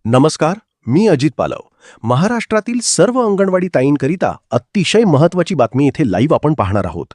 नमस्कार, मी अजित पालव. महाराष्ट्रातील सर्व अंगणवाडी ताईंकरिता अतिशय महत्त्वाची बातमी इथे लाईव्ह आपण पाहणार आहोत.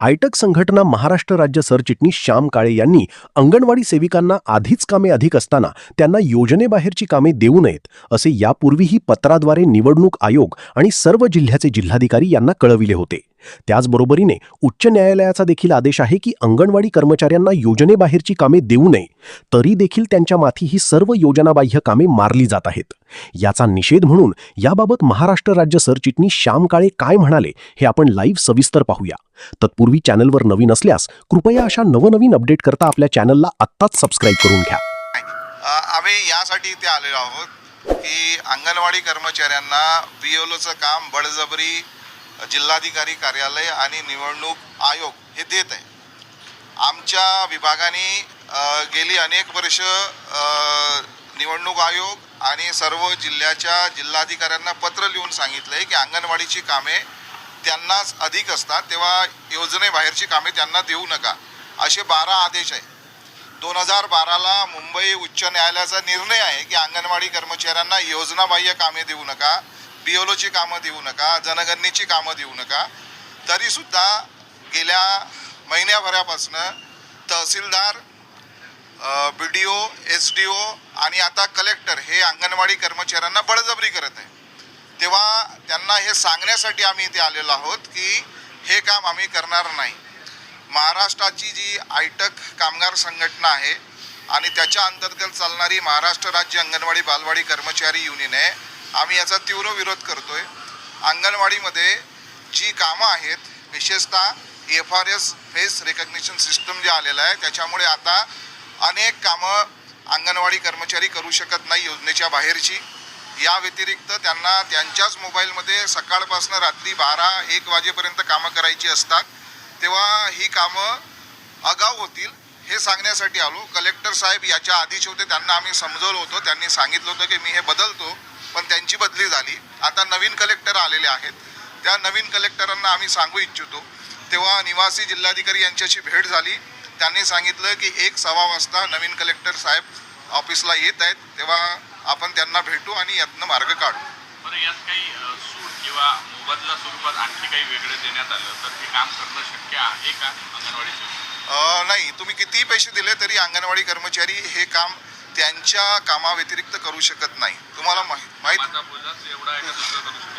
आयटक संघटना महाराष्ट्र राज्य सरचिटणीस श्याम काळे यांनी अंगणवाडी सेविकांना आधीच कामे अधिक असताना त्यांना योजनेबाहेरची कामे देऊ नयेत असे यापूर्वीही पत्राद्वारे निवडणूक आयोग आणि सर्व जिल्ह्याचे जिल्हाधिकारी यांना कळविले होते. त्याचबरोबरीने उच्च न्यायालयाचा देखील आदेश आहे की अंगणवाडी कर्मचाऱ्यांना योजनेबाहेरची कामे देऊ नये, तरी देखील त्यांच्या माथी ही सर्व योजनाबाह्य कामे मारली जात आहेत. याचा निषेध म्हणून याबाबत महाराष्ट्र राज्य सरचिटणीस श्याम काळे काय म्हणाले हे आपण लाईव्ह सविस्तर पाहूया. तत्पूर्वी चॅनलवर नवीन असल्यास कृपया अशा नवनवीन अपडेट करता आपल्या चॅनलला आत्ताच सबस्क्राईब करून घ्या. आम्ही यासाठी इथे आलेलो आहोत की अंगणवाडी कर्मचाऱ्यांना बीएलओचं काम बळजबरी जिल्हाधिकारी कार्यालय आणि निवडणूक आयोग हे देत आहे. आमच्या विभागाने गेली अनेक वर्ष निवडणूक आयोग आणि सर्व जिल्ह्याच्या जिल्हाधिकाऱ्यांना पत्र लिहून सांगितलं आहे की अंगणवाडीची कामे त्यांनाच अधिक असतात, तेव्हा योजनेबाहेरची कामे त्यांना देऊ नका, असे 12 आदेश आहे. 2012ला मुंबई उच्च न्यायालयाचा निर्णय आहे की अंगणवाडी कर्मचाऱ्यांना योजनाबाह्य कामे देऊ नका, बीएलओची कामं देऊ नका, जनगणनेची कामं देऊ नका. तरीसुद्धा गेल्या महिन्याभरापासून तहसीलदार, BDO, SDO आणि आता कलेक्टर हे अंगणवाडी कर्मचाऱ्यांना बळजबरी करत आहे. तेव्हा त्यांना हे सांगण्यासाठी आम्ही इथे आलेलो आहोत की हे काम आम्ही करणार नाही. महाराष्ट्राची जी आयटक कामगार संघटना आहे आणि त्याच्या अंतर्गत चालणारी महाराष्ट्र राज्य अंगणवाडी बालवाडी कर्मचारी युनियन आहे, आम्ही याचा तीव्र विरोध करतोय. अंगणवाडीमध्ये जी कामं आहेत, विशेषतः FRS फेस रिकग्निशन सिस्टम जे आलेलं आहे, त्याच्यामुळे आता अनेक कामं अंगणवाडी कर्मचारी करू शकत नाही योजनेच्या बाहेरची. या व्यतिरिक्त त्यांना त्यांच्याच मोबाईलमध्ये सकाळपासून रात्री 12-1 वाजेपर्यंत कामं करायची असतात. तेव्हा ही कामं आगाऊ होतील हे सांगण्यासाठी आलो. कलेक्टर साहेब याच्या आधीचे होते, त्यांना आम्ही समजवलं होतं, त्यांनी सांगितलं होतं की मी हे बदलतो, पण त्यांची बदली झाली. आता नवीन कलेक्टर आलेले आहेत, त्या नवीन कलेक्टरांना आम्ही सांगू इच्छितो. तेव्हा निवासी जिल्हाधिकारी यांच्याशी भेट झाली. त्यांनी सांगितलं की 1-1:15 वाजता नवीन कलेक्टर साहेब ऑफिसला येत आहेत, तेव्हा आपण त्यांना भेटू आणि यातनं मार्ग काढू. बरं, यात काही सूट किंवा मोबदला स्वरूपात आणखी काही वेगळं देण्यात आलं तर हे काम करणं शक्य आहे का अंगणवाडीचं? नाही, तुम्ही कितीही पैसे दिले तरी अंगणवाडी कर्मचारी हे काम त्यांच्या कामाव्यतिरिक्त करू शकत नाही. तुम्हाला माहीत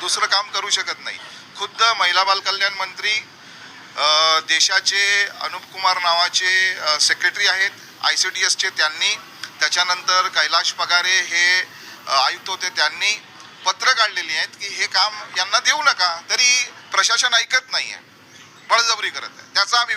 दुसरं काम करू शकत नाही. खुद्द महिला बालकल्याण मंत्री देशाचे अनुप कुमार नावाचे सेक्रेटरी आहेत ICDSचे, त्यांनी, त्याच्यानंतर कैलाश पगारे हे आयुक्त होते, त्यांनी पत्र काढलेली आहेत की हे काम यांना देऊ नका, तरी प्रशासन ऐकत नाही आहे, बळजबरी करत आहे. त्याचा आम्ही